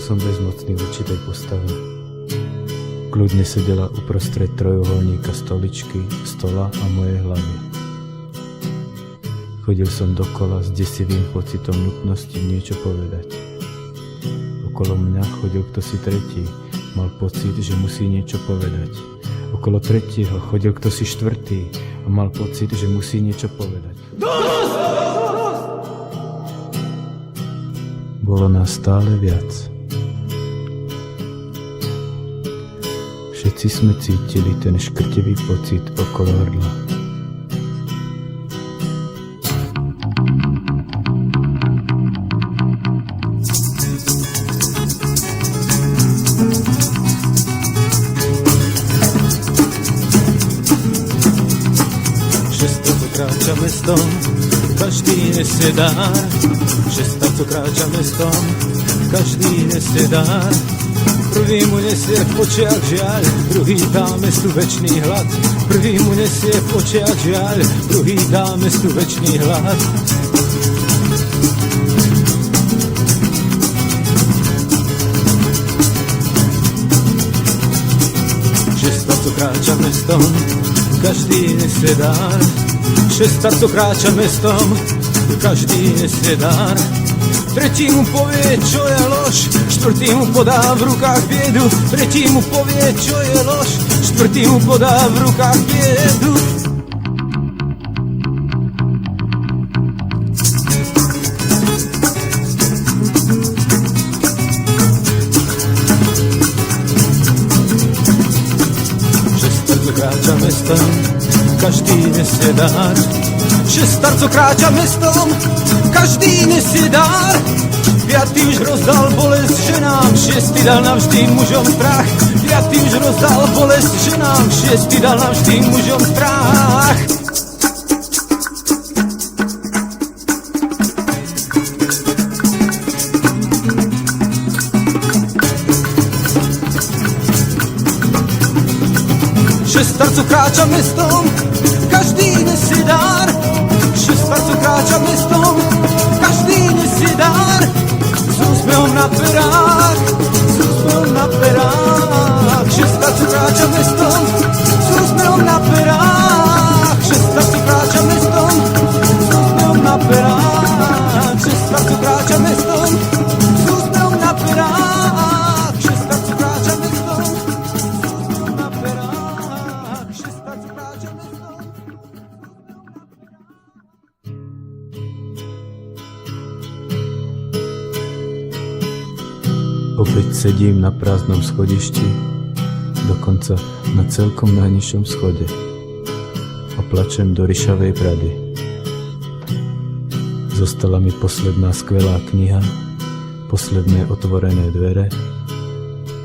som bezmocný voči tej postave. Kľudne sedela uprostred trojuholníka stoličky, stola a mojej hlavy. Chodil som dokola s desivým pocitom nutnosti niečo povedať. Okolo mňa chodil ktosi tretí, mal pocit, že musí niečo povedať. Okolo tretieho chodil ktosi štvrtý a mal pocit, že musí niečo povedať. Bolo nás stále viac. Všetci sme cítili ten škrtevý pocit okolo hrdla. Kráča mestom, každý nesie dár. Šesta, co kráča mestom, každý nesie dár. Prvý mu nesie v očiach žiaľ, druhý dá mestu večný hlad. Prvý mu nesie v očiach žiaľ, druhý dá mestu večný hlad. Šesta, co kráča mestom, každý nesie dár. Šesta, co kráča mestom, každý nesie dár. Tretí mu povie, čo je lož, štvrtý mu podá v rukách biedu. Tretí mu povie, čo je lož, štvrtý mu podá v rukách biedu. Šesta, co kráča mestom, každý nesie dár. Šestar, co kráča mestom, každý nesie dár. Piatý už rozdal bolesť ženám, šiestý dal navždy mužom strach. Piatý už rozdal bolesť ženám, šiestý dal navždy mužom strach. Šestar, co kráča mestom, každý nesie dár. Šestar, co kráča mestom, každý nesie dár. S úsmevom na perách, s úsmevom na perách. Šestar, co kráča mestom, s úsmevom na perách. Šestar, co kráča mestom, s úsmevom na perách. Šestar, co kráča mestom, s úsmevom na perách. Šestar, co kráča mestom, s úsmevom na perách. Šestar, co kráča mestom. Opäť sedím na prázdnom schodišti, dokonca na celkom najnižšom schode a plačem do ryšavej brady. Zostala mi posledná skvelá kniha, posledné otvorené dvere,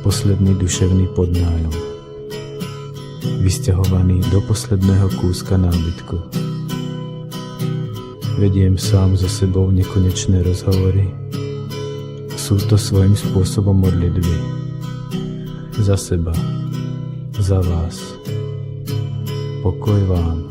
posledný duševný podnájom. Vysťahovaný do posledného kúska nábytku. Vediem sám so sebou nekonečné rozhovory. Sú to svojím spôsobom modlitby. Za seba, za vás. Pokoj vám.